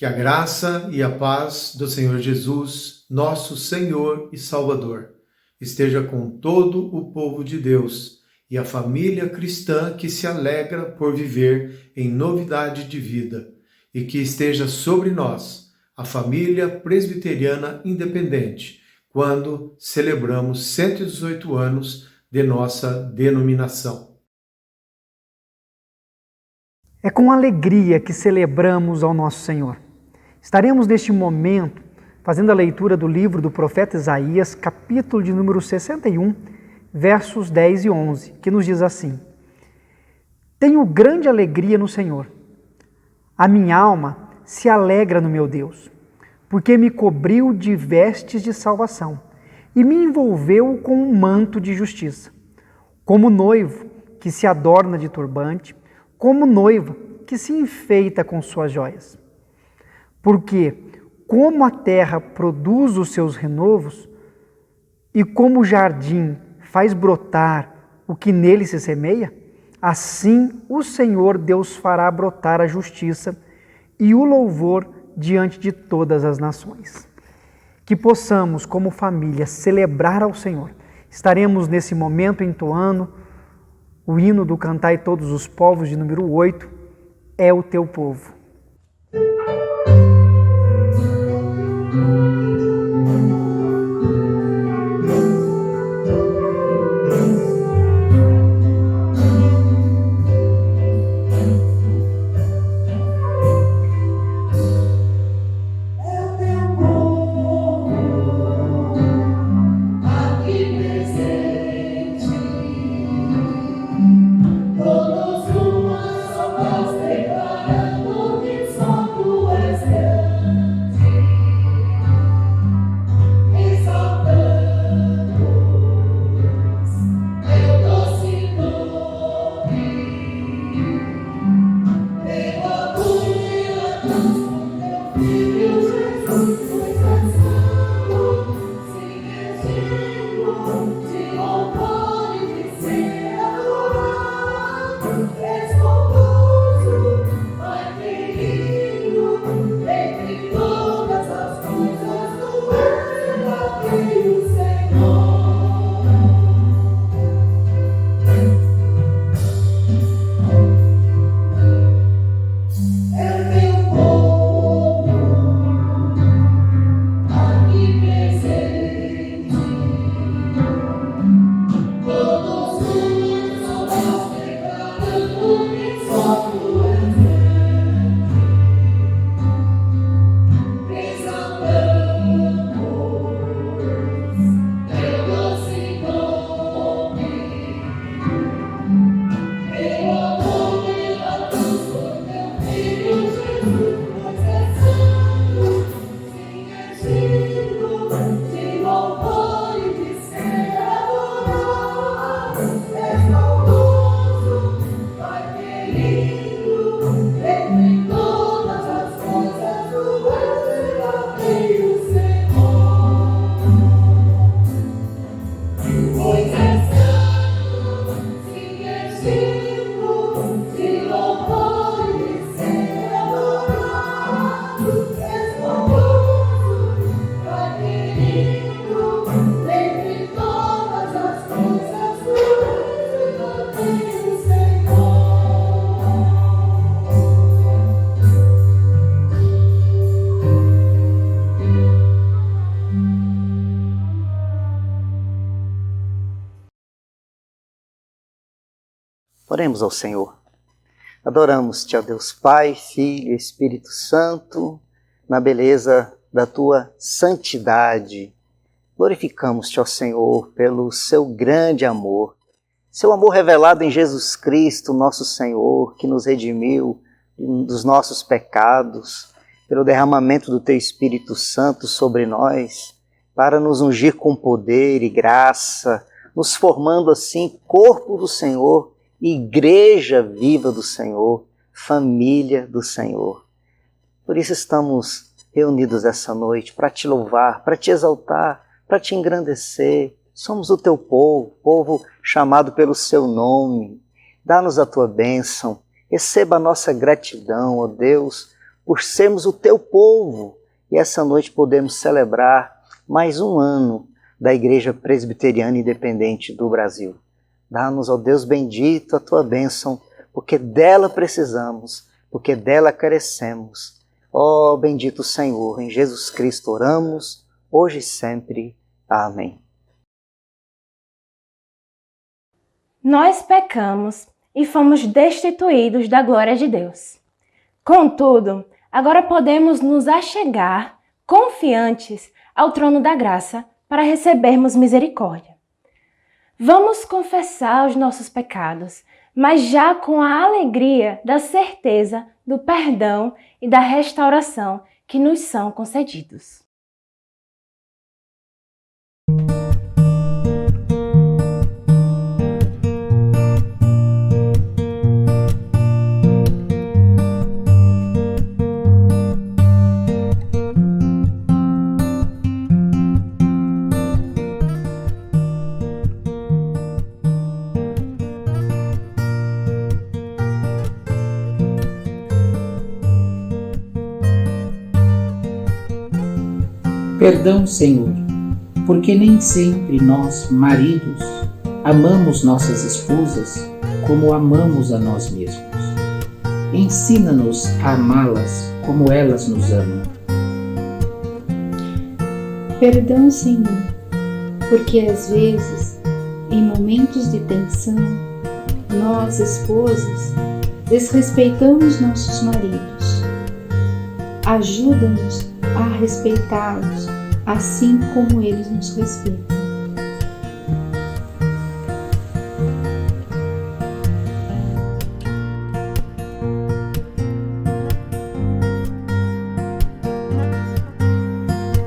Que a graça e a paz do Senhor Jesus, nosso Senhor e Salvador, esteja com todo o povo de Deus e a família cristã que se alegra por viver em novidade de vida, e que esteja sobre nós, a família presbiteriana independente, quando celebramos 118 anos de nossa denominação. É com alegria que celebramos ao nosso Senhor. Estaremos neste momento fazendo a leitura do livro do profeta Isaías, capítulo de número 61, versos 10 e 11, que nos diz assim: Tenho grande alegria no Senhor. A minha alma se alegra no meu Deus, porque me cobriu de vestes de salvação e me envolveu com um manto de justiça, como noivo que se adorna de turbante, como noiva que se enfeita com suas joias. Porque, como a terra produz os seus renovos, e como o jardim faz brotar o que nele se semeia, assim o Senhor Deus fará brotar a justiça e o louvor diante de todas as nações. Que possamos, como família, celebrar ao Senhor. Estaremos nesse momento entoando o hino do Cantai Todos os Povos, de número 8, É o Teu Povo. Oremos ao Senhor. Adoramos-te, ó Deus Pai, Filho e Espírito Santo, na beleza da tua santidade. Glorificamos-te, ó Senhor, pelo seu grande amor, seu amor revelado em Jesus Cristo, nosso Senhor, que nos redimiu dos nossos pecados, pelo derramamento do teu Espírito Santo sobre nós, para nos ungir com poder e graça, nos formando assim corpo do Senhor, igreja viva do Senhor, família do Senhor. Por isso estamos reunidos essa noite para te louvar, para te exaltar, para te engrandecer. Somos o teu povo, povo chamado pelo seu nome. Dá-nos a tua bênção, receba a nossa gratidão, ó Deus, por sermos o teu povo. E essa noite podemos celebrar mais um ano da Igreja Presbiteriana Independente do Brasil. Dá-nos, ó Deus bendito, a tua bênção, porque dela precisamos, porque dela carecemos. Ó bendito Senhor, em Jesus Cristo oramos, hoje e sempre. Amém. Nós pecamos e fomos destituídos da glória de Deus. Contudo, agora podemos nos achegar, confiantes, ao trono da graça para recebermos misericórdia. Vamos confessar os nossos pecados, mas já com a alegria da certeza do perdão e da restauração que nos são concedidos. Perdão, Senhor, porque nem sempre nós, maridos, amamos nossas esposas como amamos a nós mesmos. Ensina-nos a amá-las como elas nos amam. Perdão, Senhor, porque às vezes, em momentos de tensão, nós, esposas, desrespeitamos nossos maridos. Ajuda-nos a respeitá-los, assim como eles nos respeitam.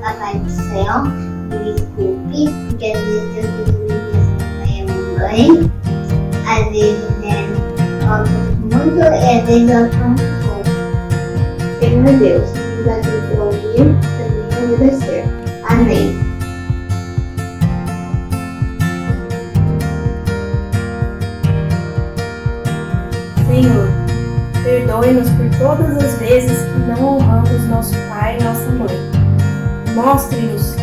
Papai do céu, me desculpe, porque às vezes eu fico me mamãe, às vezes eu apronto muito e às vezes eu apronto pouco. Senhor Deus, nos ajude a ouvir, também a obedecer. Amém. Senhor, perdoe-nos por todas as vezes que não honramos nosso pai e nossa mãe. Mostre-nos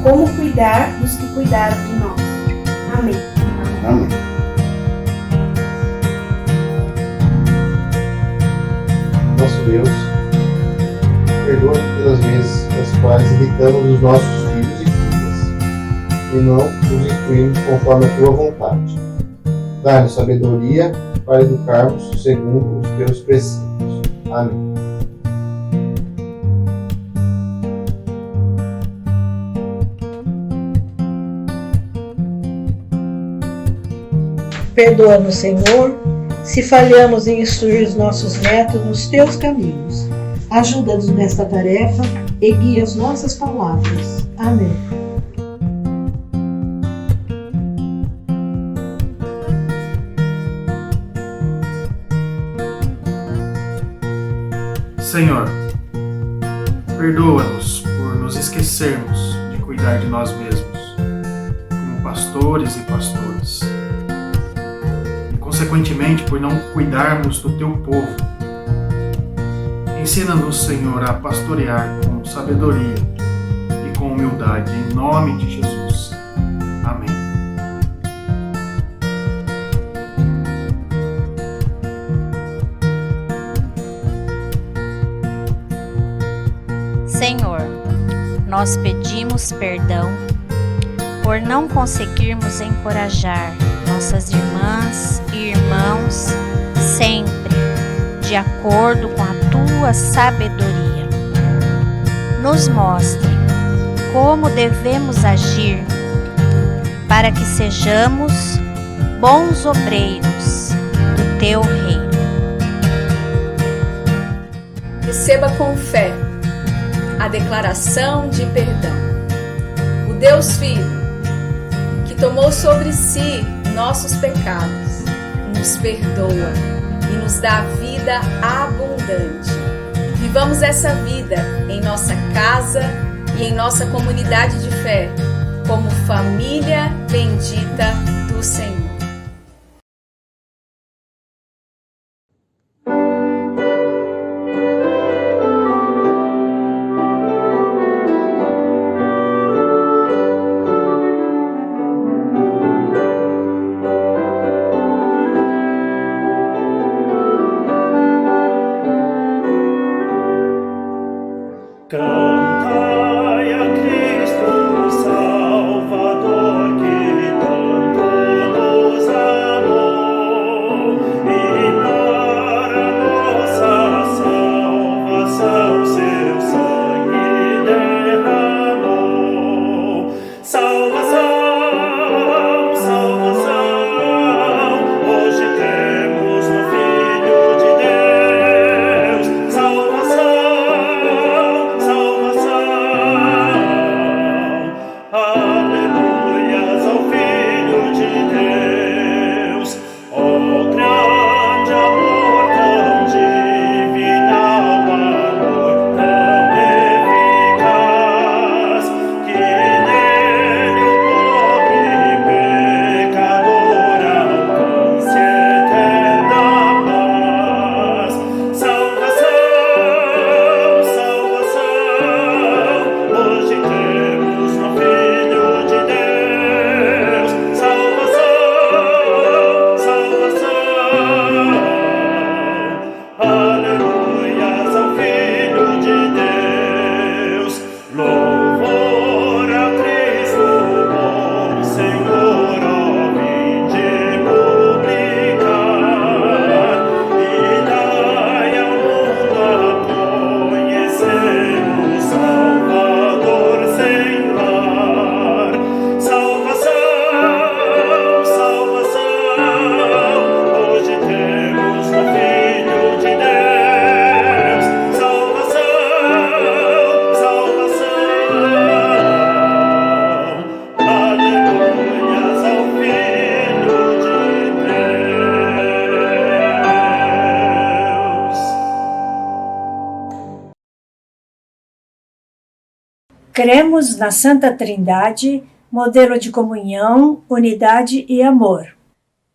como cuidar dos que cuidaram de nós. Amém. Amém. Nosso Deus, perdoa pelas vezes nas quais irritamos os nossos filhos e filhas e não os instruímos conforme a tua vontade. Dá-nos sabedoria para educarmos segundo os teus preceitos. Amém. Perdoa-nos, Senhor, se falhamos em instruir os nossos netos nos teus caminhos. Ajuda-nos nesta tarefa e guia as nossas palavras. Amém. Senhor, perdoa-nos por nos esquecermos de cuidar de nós mesmos, como pastores e pastoras, e consequentemente por não cuidarmos do teu povo. Ensina-nos, Senhor, a pastorear com sabedoria e com humildade, em nome de Jesus. Amém. Senhor, nós pedimos perdão por não conseguirmos encorajar nossas irmãs e irmãos sempre de acordo com a tua sabedoria. Nos mostre como devemos agir para que sejamos bons obreiros do teu reino. Receba com fé a declaração de perdão. O Deus Filho, que tomou sobre si nossos pecados, nos perdoa e nos dá vida abundante. Vivamos essa vida em nossa casa e em nossa comunidade de fé, como família bendita do Senhor. Cremos na Santa Trindade, modelo de comunhão, unidade e amor.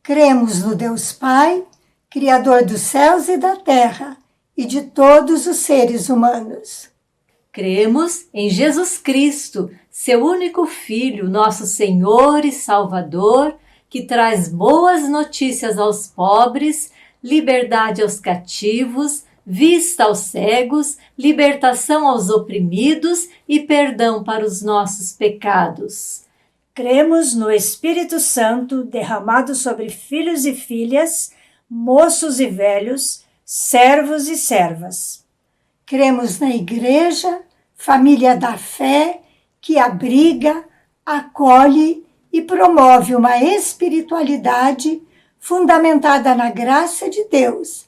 Cremos no Deus Pai, Criador dos céus e da terra, e de todos os seres humanos. Cremos em Jesus Cristo, seu único Filho, nosso Senhor e Salvador, que traz boas notícias aos pobres, liberdade aos cativos, vista aos cegos, libertação aos oprimidos e perdão para os nossos pecados. Cremos no Espírito Santo derramado sobre filhos e filhas, moços e velhos, servos e servas. Cremos na Igreja, família da fé, que abriga, acolhe e promove uma espiritualidade fundamentada na graça de Deus,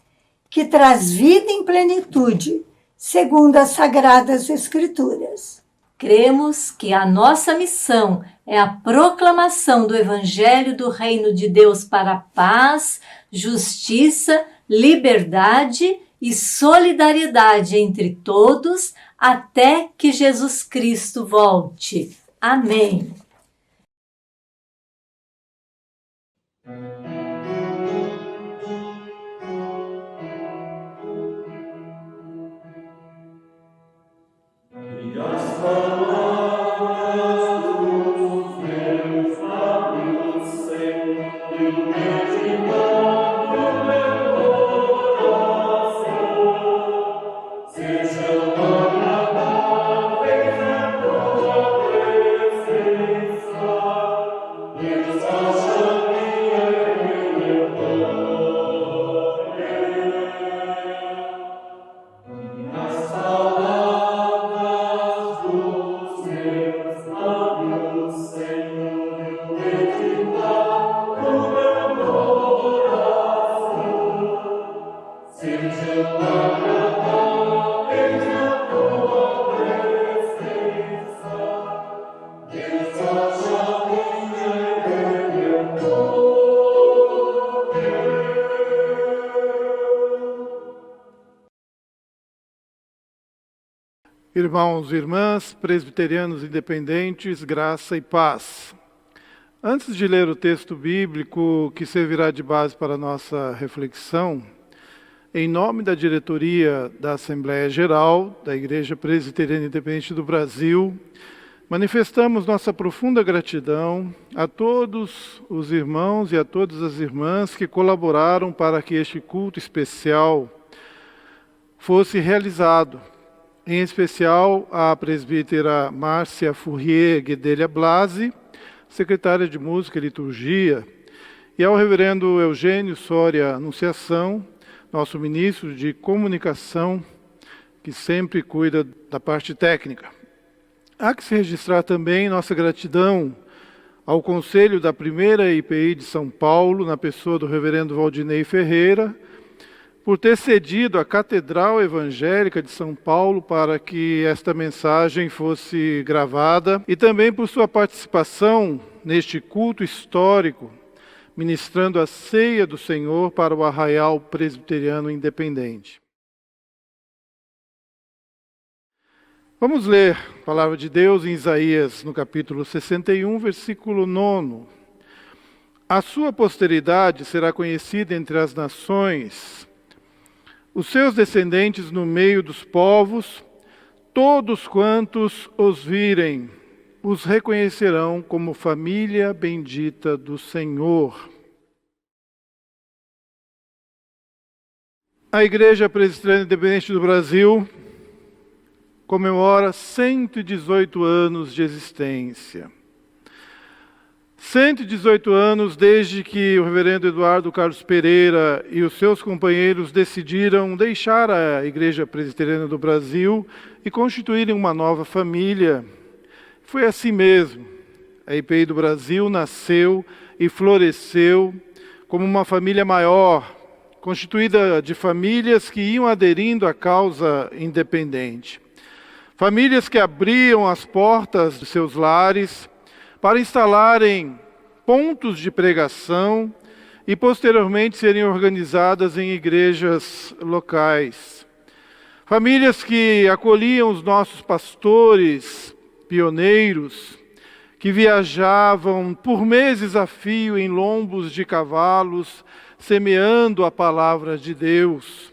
que traz vida em plenitude, segundo as Sagradas Escrituras. Cremos que a nossa missão é a proclamação do Evangelho do Reino de Deus para a paz, justiça, liberdade e solidariedade entre todos, até que Jesus Cristo volte. Amém. Irmãos e irmãs, presbiterianos independentes, graça e paz. Antes de ler o texto bíblico que servirá de base para a nossa reflexão, em nome da diretoria da Assembleia Geral da Igreja Presbiteriana Independente do Brasil, manifestamos nossa profunda gratidão a todos os irmãos e a todas as irmãs que colaboraram para que este culto especial fosse realizado. Em especial a presbítera Márcia Fourrier Guedelha Blasi, secretária de Música e Liturgia, e ao reverendo Eugênio Soria Anunciação, nosso ministro de Comunicação, que sempre cuida da parte técnica. Há que se registrar também nossa gratidão ao Conselho da Primeira IPI de São Paulo, na pessoa do reverendo Valdinei Ferreira, por ter cedido à Catedral Evangélica de São Paulo para que esta mensagem fosse gravada, e também por sua participação neste culto histórico, ministrando a ceia do Senhor para o Arraial Presbiteriano Independente. Vamos ler a palavra de Deus em Isaías, no capítulo 61, versículo 9. A sua posteridade será conhecida entre as nações, os seus descendentes no meio dos povos, todos quantos os virem, os reconhecerão como família bendita do Senhor. A Igreja Presbiteriana Independente do Brasil comemora 118 anos de existência. 118 anos desde que o reverendo Eduardo Carlos Pereira e os seus companheiros decidiram deixar a Igreja Presbiteriana do Brasil e constituírem uma nova família. Foi assim mesmo. A IPI do Brasil nasceu e floresceu como uma família maior, constituída de famílias que iam aderindo à causa independente. Famílias que abriam as portas de seus lares para instalarem pontos de pregação e posteriormente serem organizadas em igrejas locais. Famílias que acolhiam os nossos pastores pioneiros que viajavam por meses a fio em lombos de cavalos, semeando a palavra de Deus.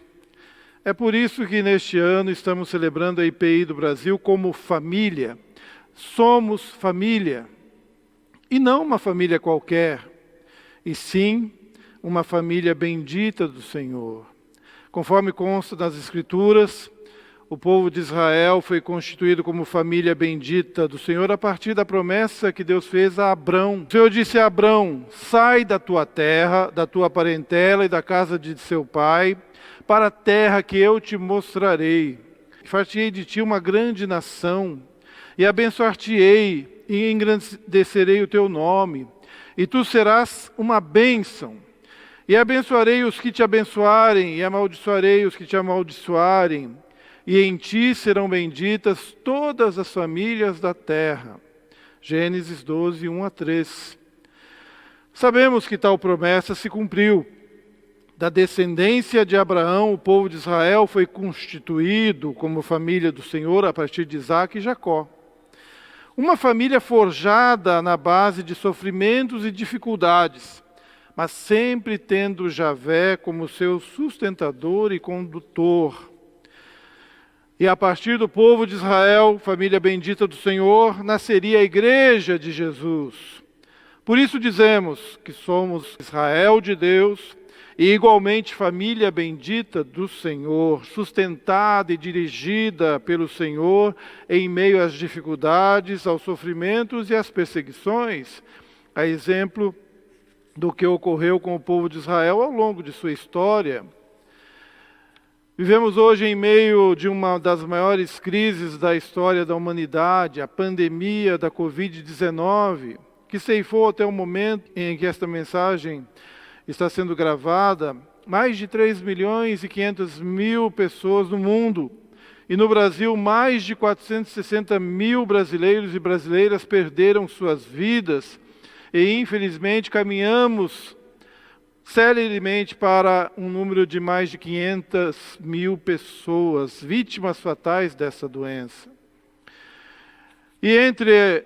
É por isso que neste ano estamos celebrando a IPI do Brasil como família. Somos família. E não uma família qualquer, e sim uma família bendita do Senhor. Conforme consta nas Escrituras, o povo de Israel foi constituído como família bendita do Senhor a partir da promessa que Deus fez a Abrão. O Senhor disse a Abrão: sai da tua terra, da tua parentela e da casa de seu pai, para a terra que eu te mostrarei. Far-te-ei de ti uma grande nação, e abençoar-te-ei, e engrandecerei o teu nome, e tu serás uma bênção. E abençoarei os que te abençoarem, e amaldiçoarei os que te amaldiçoarem, e em ti serão benditas todas as famílias da terra. Gênesis 12, 1-3. Sabemos que tal promessa se cumpriu. Da descendência de Abraão, o povo de Israel foi constituído como família do Senhor a partir de Isaque e Jacó. Uma família forjada na base de sofrimentos e dificuldades, mas sempre tendo Javé como seu sustentador e condutor. E a partir do povo de Israel, família bendita do Senhor, nasceria a igreja de Jesus. Por isso dizemos que somos Israel de Deus e igualmente família bendita do Senhor, sustentada e dirigida pelo Senhor em meio às dificuldades, aos sofrimentos e às perseguições, a exemplo do que ocorreu com o povo de Israel ao longo de sua história. Vivemos hoje em meio de uma das maiores crises da história da humanidade, a pandemia da Covid-19, que ceifou até o momento em que esta mensagem está sendo gravada, mais de 3.500.000 pessoas no mundo. E no Brasil, mais de 460.000 brasileiros e brasileiras perderam suas vidas. E, infelizmente, caminhamos celeremente para um número de mais de 500.000 pessoas, vítimas fatais dessa doença. E entre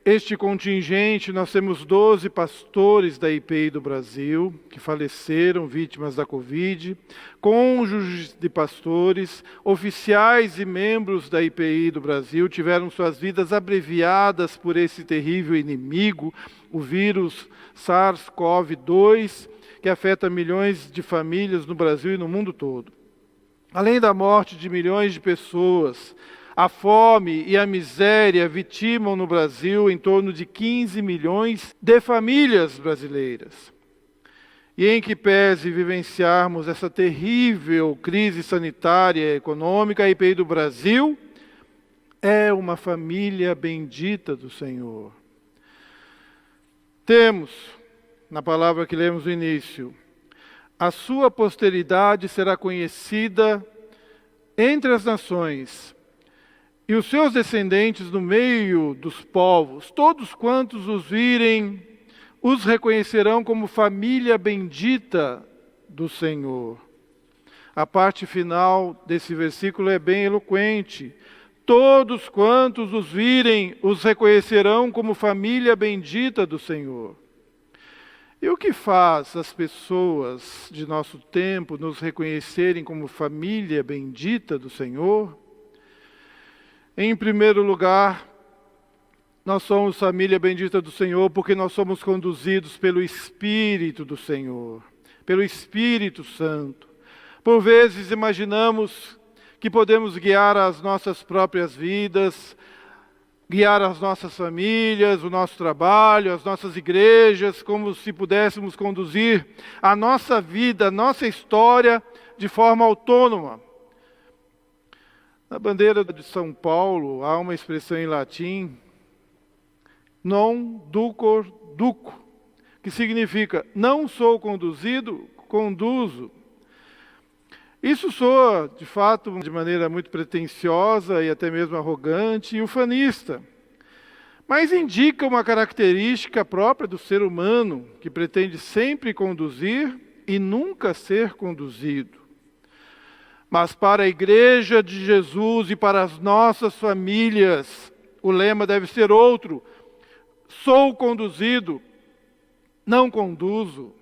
este contingente, nós temos 12 pastores da IPI do Brasil, que faleceram vítimas da Covid, cônjuges de pastores, oficiais e membros da IPI do Brasil tiveram suas vidas abreviadas por esse terrível inimigo, o vírus SARS-CoV-2, que afeta milhões de famílias no Brasil e no mundo todo. Além da morte de milhões de pessoas, a fome e a miséria vitimam no Brasil em torno de 15 milhões de famílias brasileiras. E em que pese vivenciarmos essa terrível crise sanitária e econômica, a IPI do Brasil é uma família bendita do Senhor. Temos, na palavra que lemos no início, a sua posteridade será conhecida entre as nações, e os seus descendentes no meio dos povos, todos quantos os virem, os reconhecerão como família bendita do Senhor. A parte final desse versículo é bem eloquente. Todos quantos os virem, os reconhecerão como família bendita do Senhor. E o que faz as pessoas de nosso tempo nos reconhecerem como família bendita do Senhor? Em primeiro lugar, nós somos família bendita do Senhor porque nós somos conduzidos pelo Espírito do Senhor, pelo Espírito Santo. Por vezes imaginamos que podemos guiar as nossas próprias vidas, guiar as nossas famílias, o nosso trabalho, as nossas igrejas, como se pudéssemos conduzir a nossa vida, a nossa história de forma autônoma. Na bandeira de São Paulo há uma expressão em latim, non ducor duco, que significa não sou conduzido, conduzo. Isso soa, de fato, de maneira muito pretensiosa e até mesmo arrogante e ufanista, mas indica uma característica própria do ser humano, que pretende sempre conduzir e nunca ser conduzido. Mas para a Igreja de Jesus e para as nossas famílias, O lema deve ser outro: sou conduzido, não conduzo.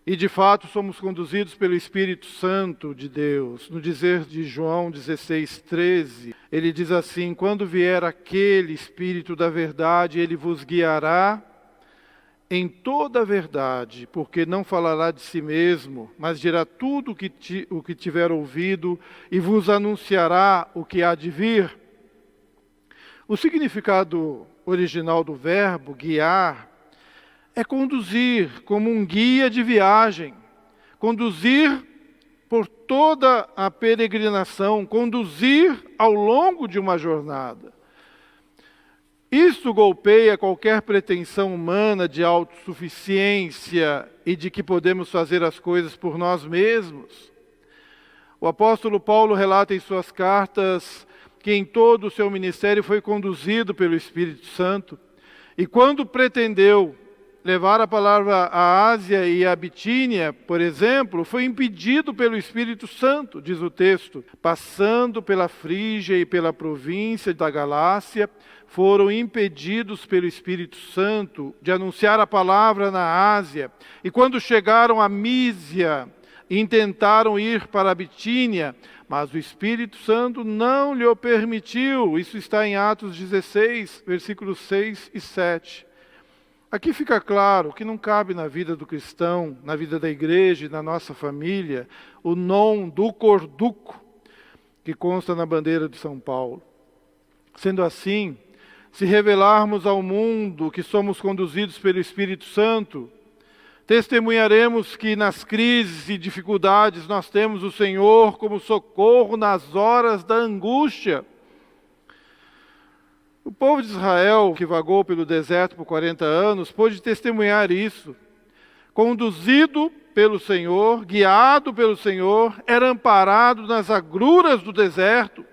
E de fato somos conduzidos pelo Espírito Santo de Deus. No dizer de João 16:13, ele diz assim: quando vier aquele Espírito da verdade, ele vos guiará em toda a verdade, porque não falará de si mesmo, mas dirá tudo o que tiver ouvido e vos anunciará o que há de vir. O significado original do verbo guiar é conduzir, como um guia de viagem, conduzir por toda a peregrinação, conduzir ao longo de uma jornada. Isso golpeia qualquer pretensão humana de autossuficiência e de que podemos fazer as coisas por nós mesmos. O apóstolo Paulo relata em suas cartas que em todo o seu ministério foi conduzido pelo Espírito Santo, e quando pretendeu levar a palavra à Ásia e à Bitínia, por exemplo, foi impedido pelo Espírito Santo, diz o texto. Passando pela Frígia e pela província da Galácia, foram impedidos pelo Espírito Santo de anunciar a palavra na Ásia. E quando chegaram a Mísia, intentaram ir para a Bitínia, mas o Espírito Santo não lhe o permitiu. Isso está em Atos 16, versículos 6 e 7. Aqui fica claro que não cabe na vida do cristão, na vida da igreja e na nossa família, o non ducor duco, que consta na bandeira de São Paulo. Sendo assim, se revelarmos ao mundo que somos conduzidos pelo Espírito Santo, testemunharemos que nas crises e dificuldades nós temos o Senhor como socorro nas horas da angústia. O povo de Israel, que vagou pelo deserto por 40 anos, pôde testemunhar isso. Conduzido pelo Senhor, guiado pelo Senhor, era amparado nas agruras do deserto.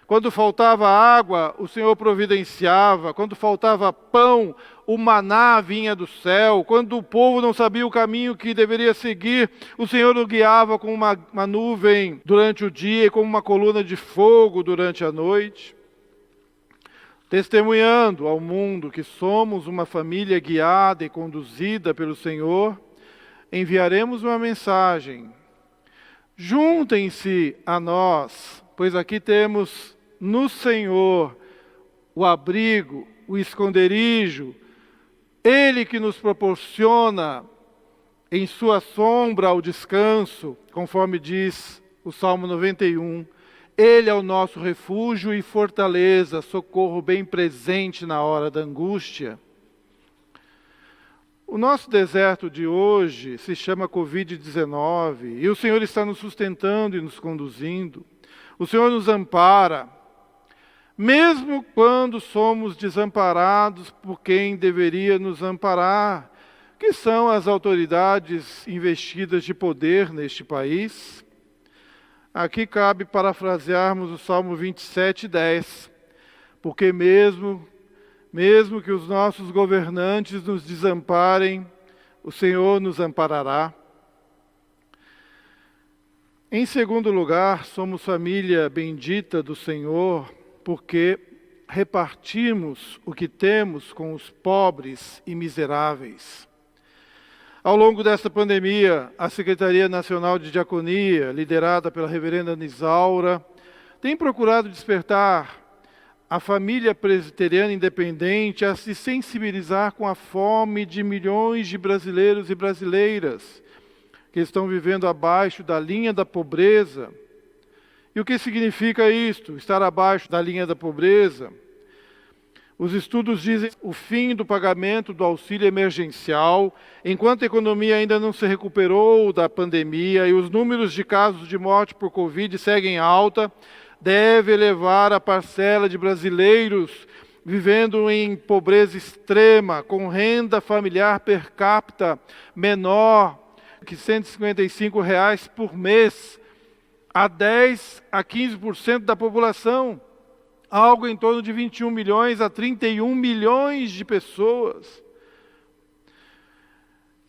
Quando faltava água, o Senhor providenciava. Quando faltava pão, o maná vinha do céu. Quando o povo não sabia o caminho que deveria seguir, o Senhor o guiava com uma nuvem durante o dia e com uma coluna de fogo durante a noite. Testemunhando ao mundo que somos uma família guiada e conduzida pelo Senhor, enviaremos uma mensagem. Juntem-se a nós, pois aqui temos no Senhor o abrigo, o esconderijo, Ele que nos proporciona em sua sombra o descanso, conforme diz o Salmo 91. Ele é o nosso refúgio e fortaleza, socorro bem presente na hora da angústia. O nosso deserto de hoje se chama Covid-19 e o Senhor está nos sustentando e nos conduzindo. O Senhor nos ampara, mesmo quando somos desamparados por quem deveria nos amparar, que são as autoridades investidas de poder neste país. Aqui cabe parafrasearmos o Salmo 27:10, porque mesmo que os nossos governantes nos desamparem, o Senhor nos amparará. Em segundo lugar, somos família bendita do Senhor, porque repartimos o que temos com os pobres e miseráveis. Ao longo desta pandemia, a Secretaria Nacional de Diaconia, liderada pela reverenda Nisaura, tem procurado despertar a família presbiteriana independente a se sensibilizar com a fome de milhões de brasileiros e brasileiras que estão vivendo abaixo da linha da pobreza. E o que significa isto, estar abaixo da linha da pobreza? Os estudos dizem o fim do pagamento do auxílio emergencial, enquanto a economia ainda não se recuperou da pandemia e os números de casos de morte por Covid seguem alta, deve elevar a parcela de brasileiros vivendo em pobreza extrema, com renda familiar per capita menor que R$ 155 por mês, a 10% a 15% da população. Algo em torno de 21 milhões a 31 milhões de pessoas.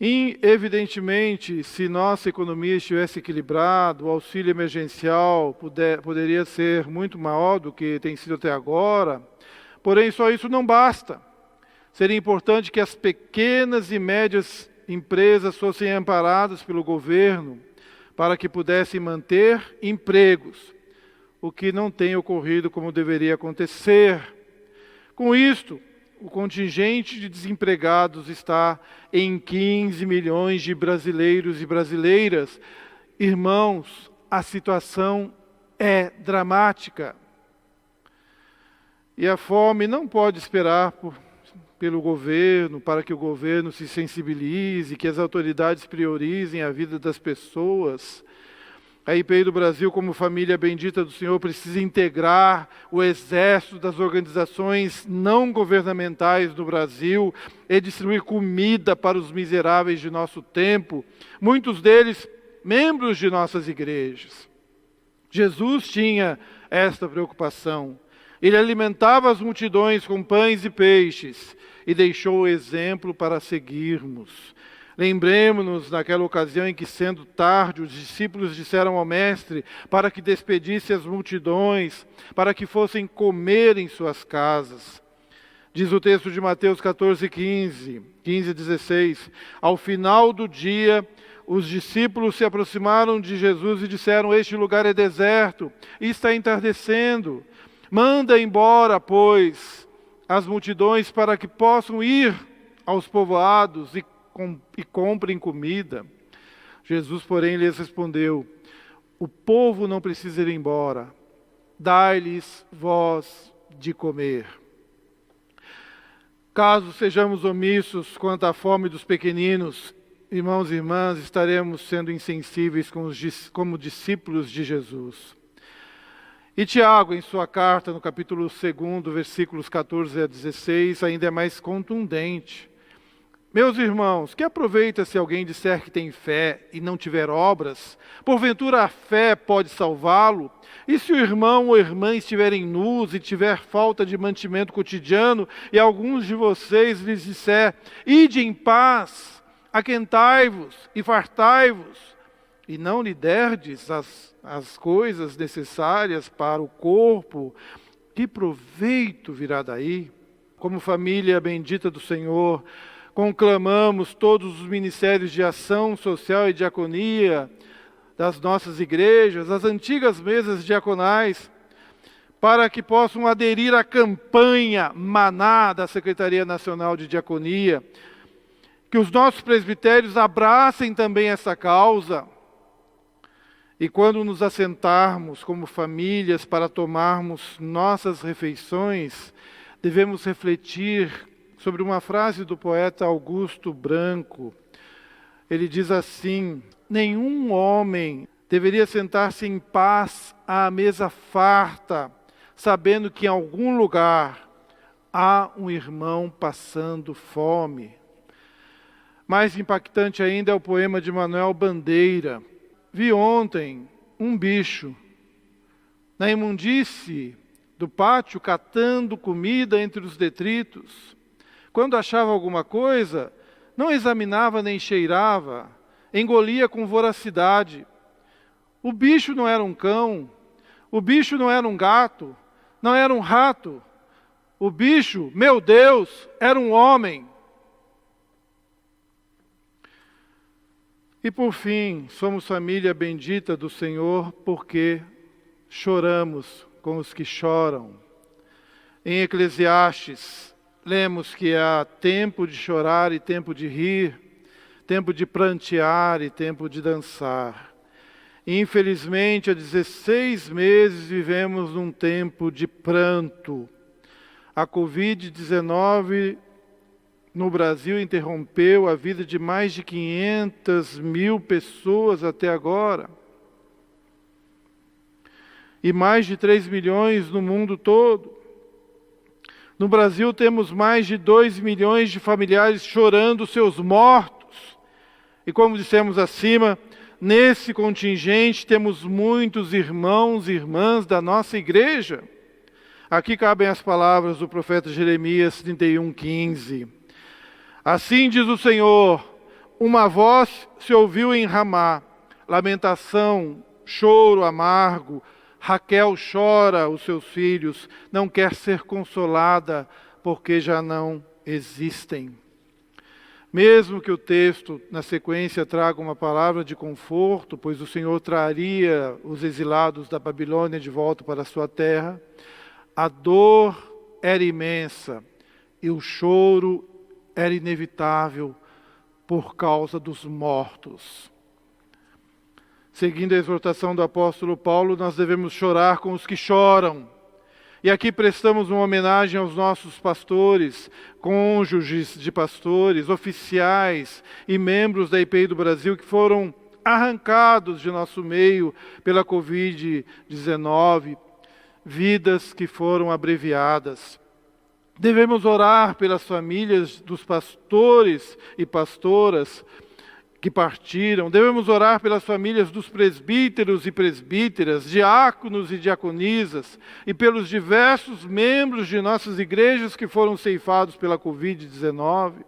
E, evidentemente, se nossa economia estivesse equilibrada, o auxílio emergencial poderia ser muito maior do que tem sido até agora, Porém, só isso não basta. Seria importante que as pequenas e médias empresas fossem amparadas pelo governo para que pudessem manter empregos, o que não tem ocorrido como deveria acontecer. Com isto, o contingente de desempregados está em 15 milhões de brasileiros e brasileiras. Irmãos, a situação é dramática. E a fome não pode esperar pelo governo, para que o governo se sensibilize, que as autoridades priorizem a vida das pessoas. A IPI do Brasil, como família bendita do Senhor, precisa integrar o exército das organizações não governamentais do Brasil e distribuir comida para os miseráveis de nosso tempo, muitos deles membros de nossas igrejas. Jesus tinha esta preocupação. Ele alimentava as multidões com pães e peixes e deixou o exemplo para seguirmos. Lembremos-nos daquela ocasião em que, sendo tarde, os discípulos disseram ao Mestre para que despedisse as multidões, para que fossem comer em suas casas. Diz o texto de Mateus 14, 15 e 16. Ao final do dia, os discípulos se aproximaram de Jesus e disseram: este lugar é deserto e está entardecendo. Manda embora, pois, as multidões para que possam ir aos povoados e comprem comida. Jesus, porém, lhes respondeu: o povo não precisa ir embora, dai-lhes vós de comer. Caso sejamos omissos quanto à fome dos pequeninos, irmãos e irmãs, estaremos sendo insensíveis como discípulos de Jesus. E Tiago, em sua carta, no capítulo 2, versículos 14 a 16, ainda é mais contundente. Meus irmãos, que aproveita se alguém disser que tem fé e não tiver obras? Porventura a fé pode salvá-lo? E se o irmão ou irmã estiverem nus e tiver falta de mantimento cotidiano, e alguns de vocês lhes disser: ide em paz, aquentai-vos e fartai-vos, e não lhe derdes as coisas necessárias para o corpo, que proveito virá daí? Como família bendita do Senhor, conclamamos todos os ministérios de ação social e diaconia das nossas igrejas, as antigas mesas diaconais, para que possam aderir à campanha Maná da Secretaria Nacional de Diaconia, que os nossos presbitérios abracem também essa causa. E quando nos assentarmos como famílias para tomarmos nossas refeições, devemos refletir sobre uma frase do poeta Augusto Branco. Ele diz assim: nenhum homem deveria sentar-se em paz à mesa farta, sabendo que em algum lugar há um irmão passando fome. Mais impactante ainda é o poema de Manuel Bandeira. Vi ontem um bicho na imundície do pátio catando comida entre os detritos. Quando achava alguma coisa, não examinava nem cheirava, engolia com voracidade. O bicho não era um cão, o bicho não era um gato, não era um rato. O bicho, meu Deus, era um homem. E por fim, somos família bendita do Senhor porque choramos com os que choram. Em Eclesiastes, lemos que há tempo de chorar e tempo de rir, tempo de prantear e tempo de dançar. Infelizmente, há 16 meses vivemos num tempo de pranto. A Covid-19 no Brasil interrompeu a vida de mais de 500 mil pessoas até agora. E mais de 3 milhões no mundo todo. No Brasil temos mais de 2 milhões de familiares chorando seus mortos. E como dissemos acima, nesse contingente temos muitos irmãos e irmãs da nossa igreja. Aqui cabem as palavras do profeta Jeremias 31:15. Assim diz o Senhor: uma voz se ouviu em Ramá, lamentação, choro amargo, Raquel chora os seus filhos, não quer ser consolada, porque já não existem. Mesmo que o texto, na sequência, traga uma palavra de conforto, pois o Senhor traria os exilados da Babilônia de volta para a sua terra, a dor era imensa e o choro era inevitável por causa dos mortos. Seguindo a exortação do apóstolo Paulo, nós devemos chorar com os que choram. E aqui prestamos uma homenagem aos nossos pastores, cônjuges de pastores, oficiais e membros da IPI do Brasil que foram arrancados de nosso meio pela Covid-19, vidas que foram abreviadas. Devemos orar pelas famílias dos pastores e pastoras que partiram. Devemos orar pelas famílias dos presbíteros e presbíteras, diáconos e diaconisas, e pelos diversos membros de nossas igrejas que foram ceifados pela Covid-19.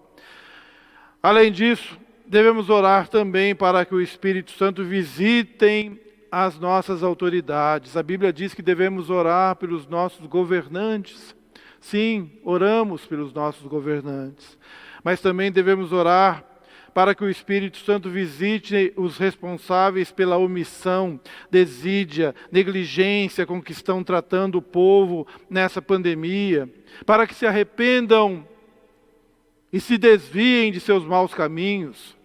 Além disso, devemos orar também para que o Espírito Santo visitem as nossas autoridades. A Bíblia diz que devemos orar pelos nossos governantes. Sim, oramos pelos nossos governantes. Mas também devemos orar para que o Espírito Santo visite os responsáveis pela omissão, desídia, negligência com que estão tratando o povo nessa pandemia, para que se arrependam e se desviem de seus maus caminhos.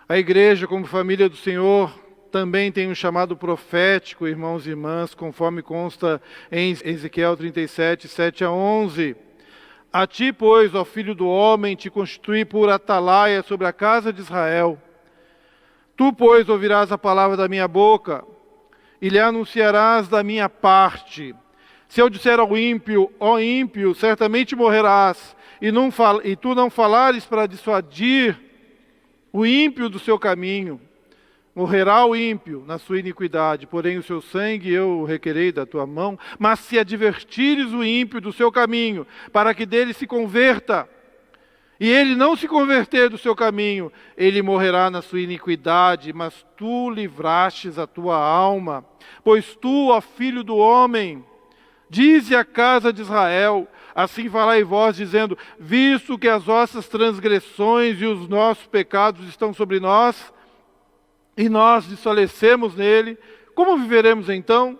A igreja, como família do Senhor, também tem um chamado profético, irmãos e irmãs, conforme consta em Ezequiel 37, 7-11. A ti, pois, ó filho do homem, te constituí por atalaia sobre a casa de Israel. Tu, pois, ouvirás a palavra da minha boca e lhe anunciarás da minha parte. Se eu disser ao ímpio, ó ímpio, certamente morrerás, e tu não falares para dissuadir o ímpio do seu caminho, morrerá o ímpio na sua iniquidade, porém o seu sangue eu requerei da tua mão. Mas se advertires o ímpio do seu caminho, para que dele se converta, e ele não se converter do seu caminho, ele morrerá na sua iniquidade, mas tu livrastes a tua alma. Pois tu, ó filho do homem, dize à casa de Israel, assim falai vós, dizendo, visto que as vossas transgressões e os nossos pecados estão sobre nós, e nós desfalecemos nele, como viveremos então?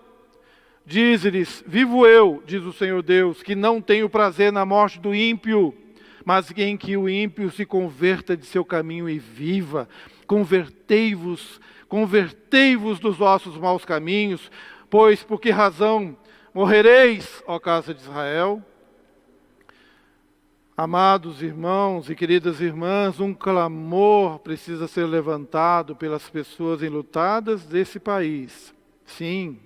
Dize-lhes, vivo eu, diz o Senhor Deus, que não tenho prazer na morte do ímpio, mas em que o ímpio se converta de seu caminho e viva. Convertei-vos dos vossos maus caminhos, pois por que razão morrereis, ó casa de Israel? Amados irmãos e queridas irmãs, um clamor precisa ser levantado pelas pessoas enlutadas desse país. Sim,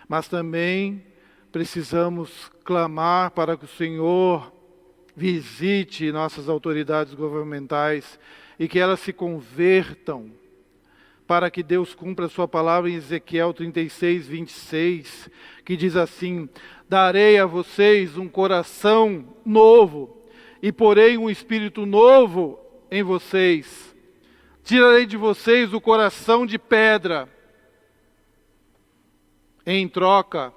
mas também precisamos clamar para que o Senhor visite nossas autoridades governamentais e que elas se convertam, para que Deus cumpra a sua palavra em Ezequiel 36, 26, que diz assim, darei a vocês um coração novo, e porei um espírito novo em vocês. Tirarei de vocês o coração de pedra. Em troca,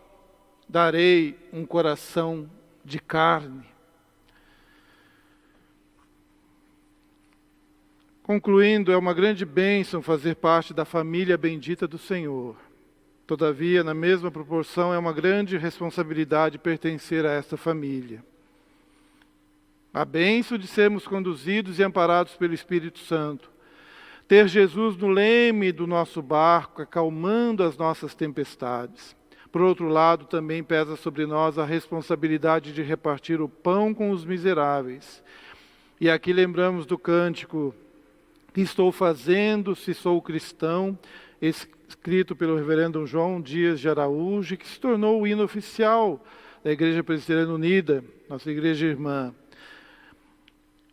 darei um coração de carne. Concluindo, é uma grande bênção fazer parte da família bendita do Senhor. Todavia, na mesma proporção, é uma grande responsabilidade pertencer a esta família. A bênção de sermos conduzidos e amparados pelo Espírito Santo. Ter Jesus no leme do nosso barco, acalmando as nossas tempestades. Por outro lado, também pesa sobre nós a responsabilidade de repartir o pão com os miseráveis. E aqui lembramos do cântico que estou fazendo se sou cristão, escrito pelo reverendo João Dias de Araújo, que se tornou o hino oficial da Igreja Presbiteriana Unida, nossa igreja irmã.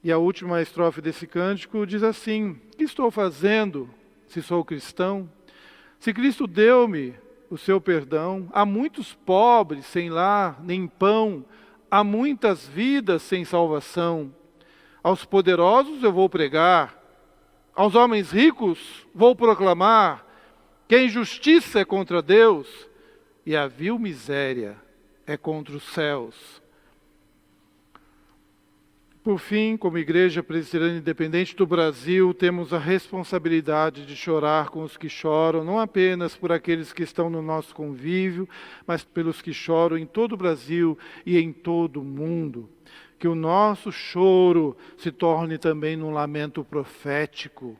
E a última estrofe desse cântico diz assim, o que estou fazendo se sou cristão? Se Cristo deu-me o seu perdão, há muitos pobres sem lar nem pão, há muitas vidas sem salvação. Aos poderosos eu vou pregar, aos homens ricos vou proclamar, que a injustiça é contra Deus e a vil miséria é contra os céus. Por fim, como Igreja Presbiteriana Independente do Brasil, temos a responsabilidade de chorar com os que choram, não apenas por aqueles que estão no nosso convívio, mas pelos que choram em todo o Brasil e em todo o mundo. Que o nosso choro se torne também num lamento profético.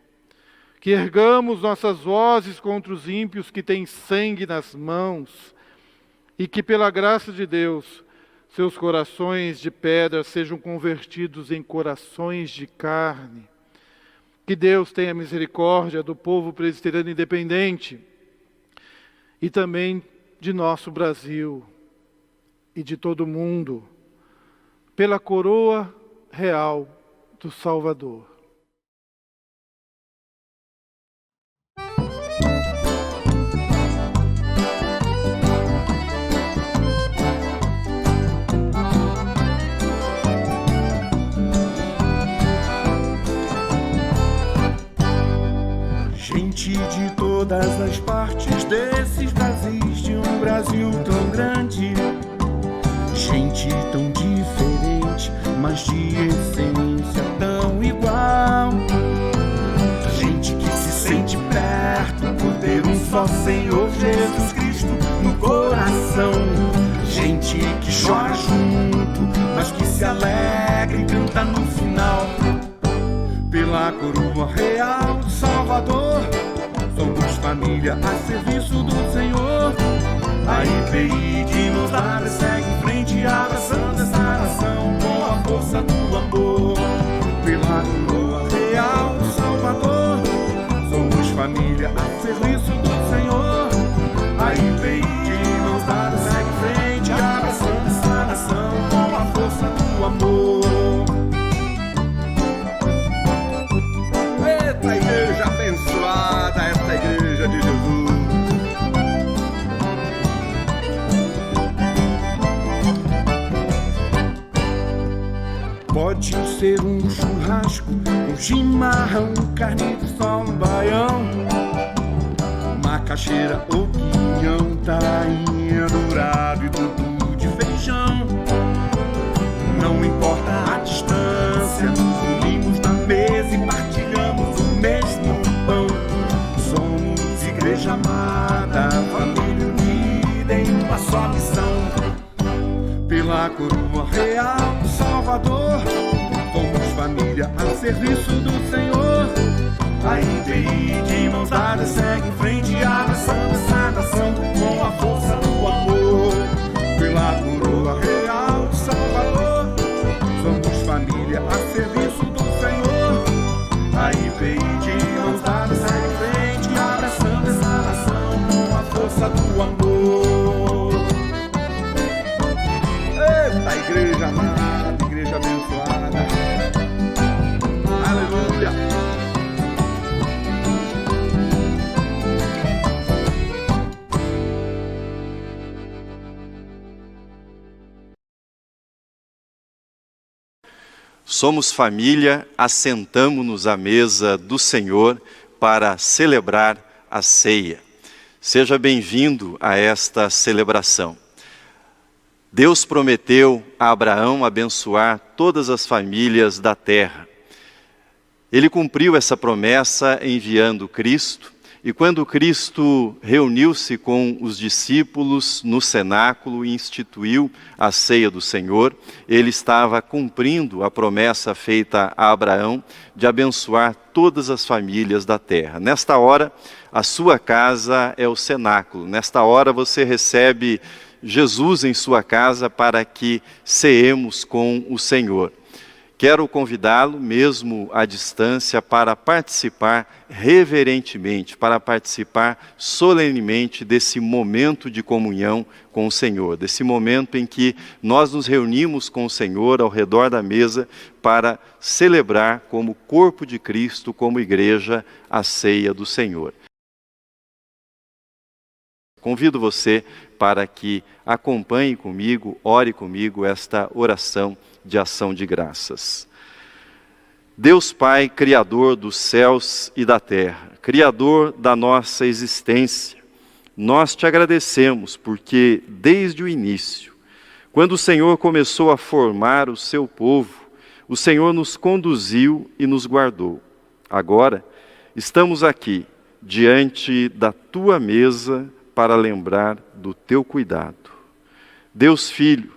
Que ergamos nossas vozes contra os ímpios que têm sangue nas mãos e que, pela graça de Deus, seus corações de pedra sejam convertidos em corações de carne. Que Deus tenha misericórdia do povo presbiteriano independente e também de nosso Brasil e de todo o mundo, pela coroa real do Salvador. Gente de todas as partes desses Brasis, de um Brasil tão grande, gente tão diferente, mas de essência tão igual. Gente que se sente perto por ter um só Senhor Jesus Cristo no coração. Gente que chora junto, mas que se alegra e canta no final. Pela coroa real do Salvador, somos família a serviço do Senhor. A IPI de mãos dadas segue em frente, abraçando essa nação com a força do amor. Pela coroa real do Salvador, somos família a serviço do Senhor. A IPI de mãos dadas segue em frente, abraçando essa nação com a força do amor. Eita igreja abençoada, esta igreja de Jesus. Pode ser um churrasco, um chimarrão, carne de sol, um baião, macaxeira ou pinhão, tainha, dourado e tudo de feijão. Não importa a distância, nos unimos na mesa e partilhamos o mesmo pão. Somos igreja amada, família unida em uma só missão. Pela coroa real do Salvador, somos família a serviço do Senhor. A IPI de mãos dadas segue em frente, abraçando essa nação com a força do amor. Pela coroa real do Salvador, somos família a serviço do Senhor. A IPI de mãos dadas segue em frente, abraçando essa nação com a força do amor. Eita igreja amada, igreja abençoada. Aleluia. Somos família, assentamo-nos à mesa do Senhor para celebrar a ceia. Seja bem-vindo a esta celebração. Deus prometeu a Abraão abençoar todas as famílias da terra. Ele cumpriu essa promessa enviando Cristo, e quando Cristo reuniu-se com os discípulos no cenáculo e instituiu a ceia do Senhor, ele estava cumprindo a promessa feita a Abraão de abençoar todas as famílias da terra. Nesta hora, a sua casa é o cenáculo. Nesta hora você recebe Jesus em sua casa para que ceemos com o Senhor. Quero convidá-lo, mesmo à distância, para participar reverentemente, para participar solenemente desse momento de comunhão com o Senhor, desse momento em que nós nos reunimos com o Senhor ao redor da mesa para celebrar como corpo de Cristo, como igreja, a ceia do Senhor. Convido você para que acompanhe comigo, ore comigo esta oração de ação de graças. Deus Pai, Criador dos céus e da terra, Criador da nossa existência, nós te agradecemos porque desde o início, quando o Senhor começou a formar o seu povo, o Senhor nos conduziu e nos guardou. Agora, estamos aqui, diante da tua mesa, para lembrar do teu cuidado. Deus Filho,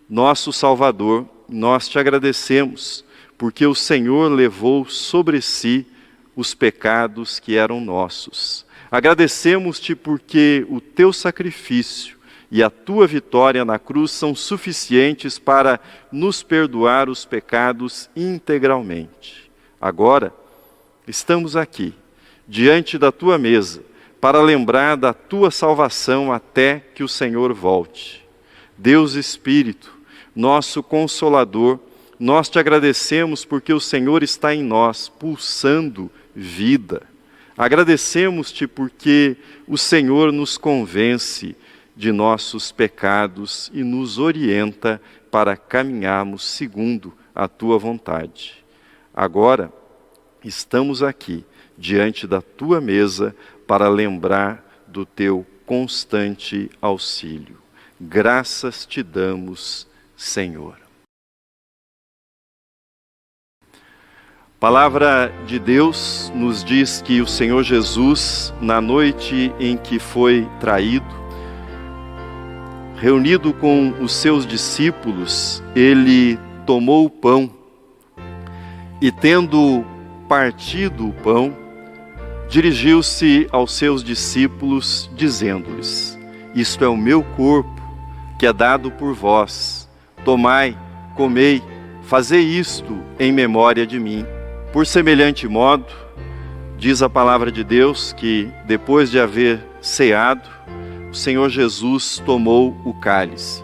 nosso Salvador, nós te agradecemos, porque o Senhor levou sobre si os pecados que eram nossos. Agradecemos-te porque o teu sacrifício e a tua vitória na cruz são suficientes para nos perdoar os pecados integralmente. Agora, estamos aqui, diante da tua mesa, para lembrar da tua salvação até que o Senhor volte. Deus Espírito, nosso Consolador, nós te agradecemos porque o Senhor está em nós, pulsando vida. Agradecemos-te porque o Senhor nos convence de nossos pecados e nos orienta para caminharmos segundo a tua vontade. Agora, estamos aqui, diante da tua mesa, para lembrar do teu constante auxílio. Graças te damos, Senhor. A palavra de Deus nos diz que o Senhor Jesus, na noite em que foi traído, reunido com os seus discípulos, ele tomou o pão e, tendo partido o pão, dirigiu-se aos seus discípulos, dizendo-lhes: isto é o meu corpo, que é dado por vós. Tomai, comei, fazei isto em memória de mim. Por semelhante modo, diz a palavra de Deus que, depois de haver ceado, o Senhor Jesus tomou o cálice.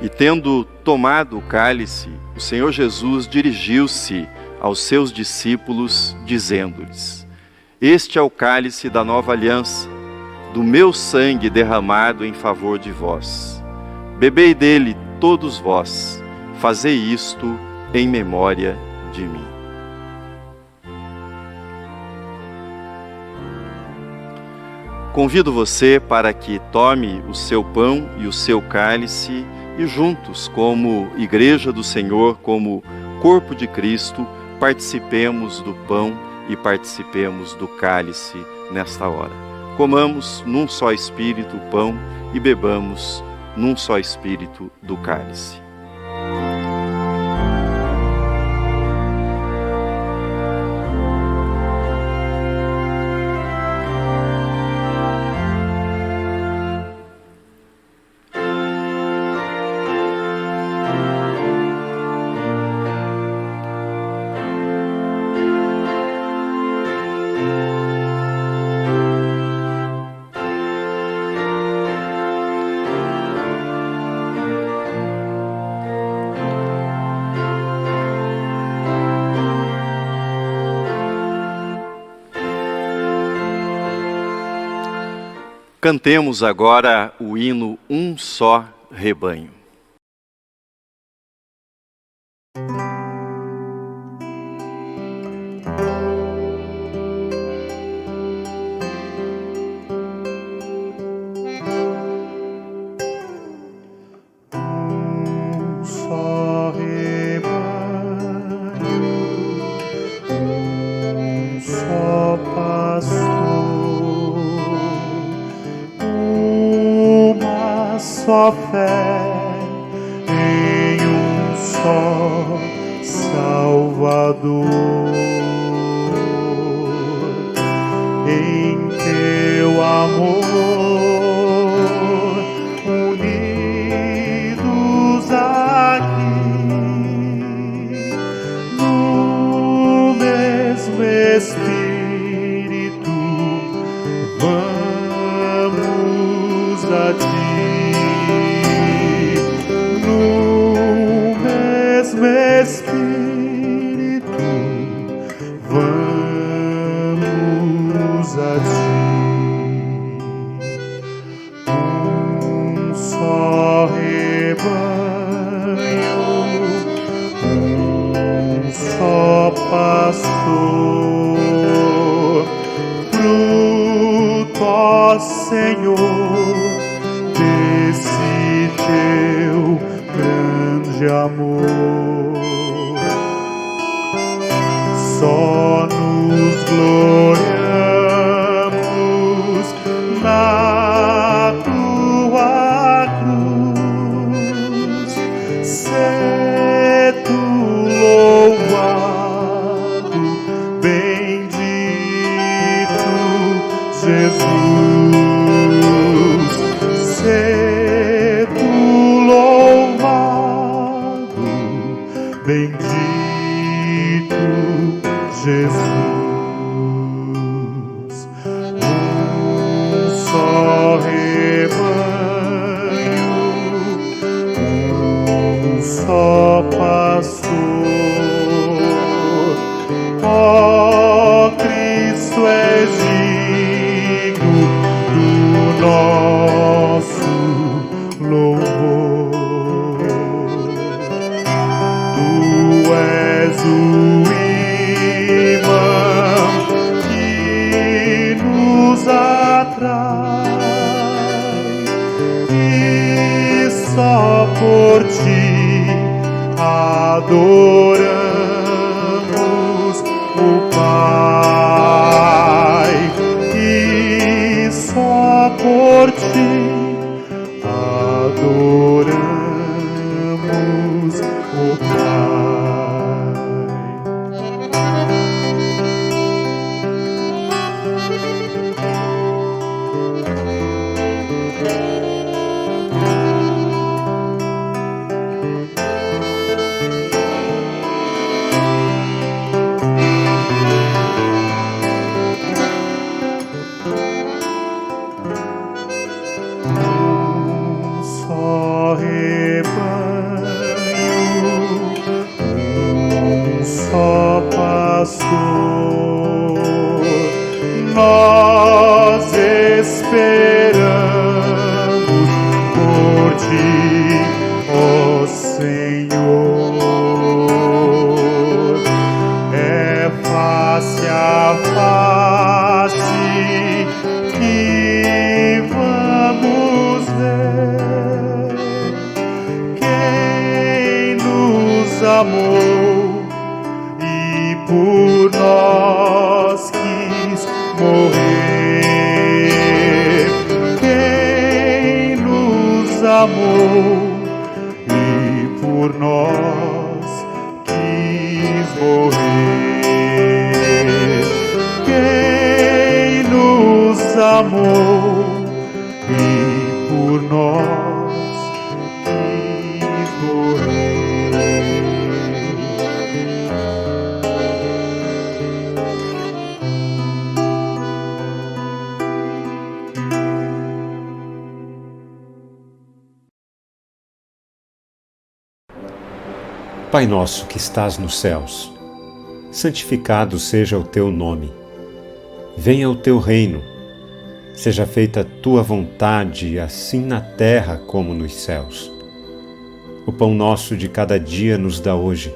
E tendo tomado o cálice, o Senhor Jesus dirigiu-se aos seus discípulos, dizendo-lhes: este é o cálice da nova aliança, do meu sangue derramado em favor de vós. Bebei dele todos vós, fazei isto em memória de mim. Convido você para que tome o seu pão e o seu cálice e juntos, como Igreja do Senhor, como corpo de Cristo, participemos do pão e participemos do cálice nesta hora. Comamos num só espírito o pão e bebamos num só espírito do cálice. Cantemos agora o hino Um Só Rebanho. Um só rebanho, um só pastor, só fé em um só Salvador, em teu amor, unidos aqui, no mesmo Espírito, vamos a ti. Espírito, ó Senhor, desse teu grande amor. Só nos gloriamos na tua cruz. Sê tu louvado, bendito Jesus. Sê tu louvado, bendito Jesus. Um só rebanho, um só pastor. Ó Cristo, és digno do nosso louvor. Tu és o só por ti adoramos o Pai, e só por ti adoramos o Pai. Nós esperamos por ti, ó Senhor. É face a face que vamos ver quem nos amou e por nós quis morrer. Quem nos amou e por nós quis morrer. Quem nos amou e por nós quis morrer. Pai nosso que estás nos céus, santificado seja o teu nome. Venha o teu reino. Seja feita a tua vontade, assim na terra como nos céus. O pão nosso de cada dia nos dá hoje.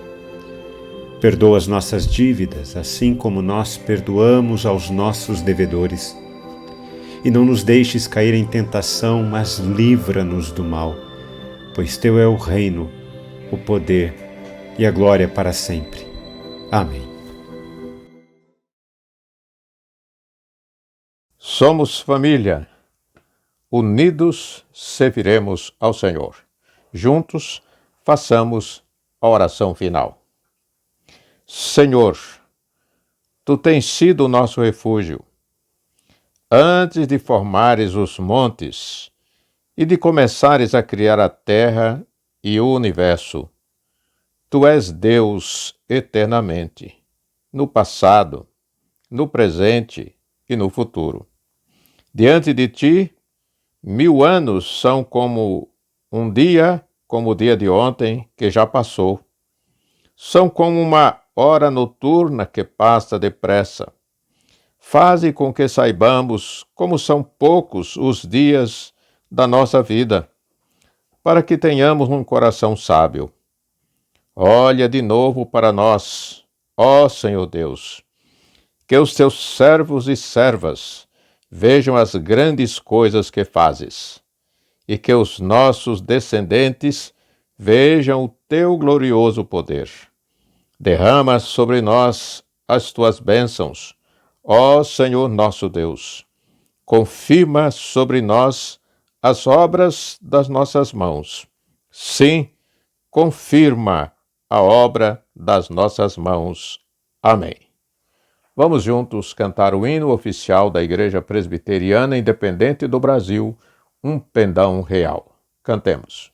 Perdoa as nossas dívidas, assim como nós perdoamos aos nossos devedores. E não nos deixes cair em tentação, mas livra-nos do mal, pois teu é o reino, o poder e a glória para sempre. Amém. Somos família. Unidos serviremos ao Senhor. Juntos façamos a oração final. Senhor, Tu tens sido o nosso refúgio. Antes de formares os montes e de começares a criar a terra e o universo, Tu és Deus eternamente, no passado, no presente e no futuro. Diante de Ti, 1000 anos são como um dia, como o dia de ontem, que já passou. São como uma hora noturna que passa depressa. Faze com que saibamos como são poucos os dias da nossa vida, para que tenhamos um coração sábio. Olha de novo para nós, ó Senhor Deus, que os Teus servos e servas vejam as grandes coisas que fazes, e que os nossos descendentes vejam o teu glorioso poder. Derrama sobre nós as tuas bênçãos, ó Senhor nosso Deus. Confirma sobre nós as obras das nossas mãos. Sim, confirma a obra das nossas mãos. Amém. Vamos juntos cantar o hino oficial da Igreja Presbiteriana Independente do Brasil, Um Pendão Real. Cantemos.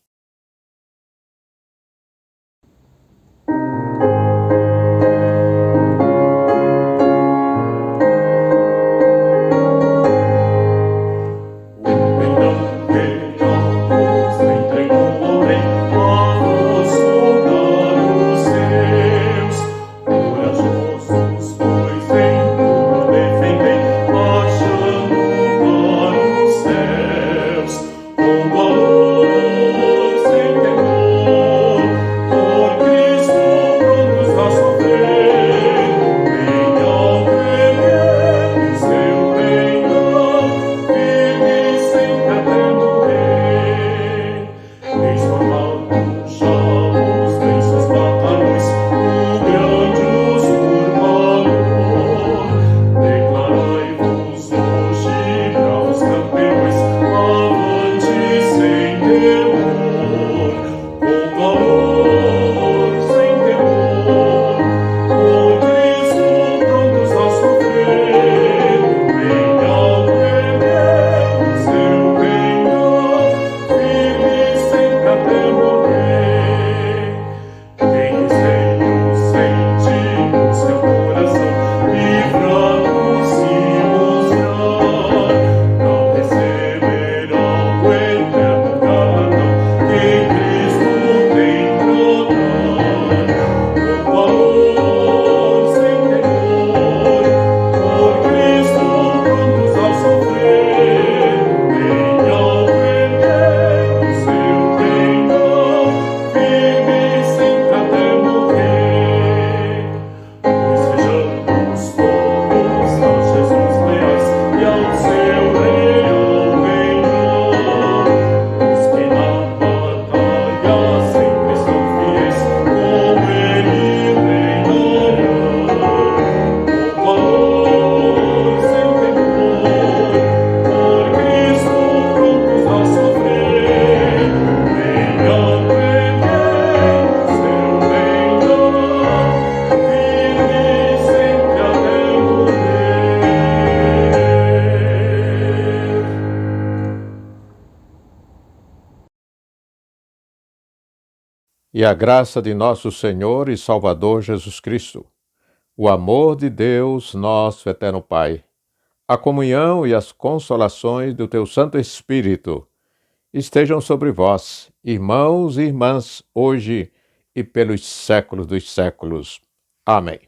E a graça de nosso Senhor e Salvador Jesus Cristo, o amor de Deus, nosso eterno Pai, a comunhão e as consolações do teu Santo Espírito estejam sobre vós, irmãos e irmãs, hoje e pelos séculos dos séculos. Amém.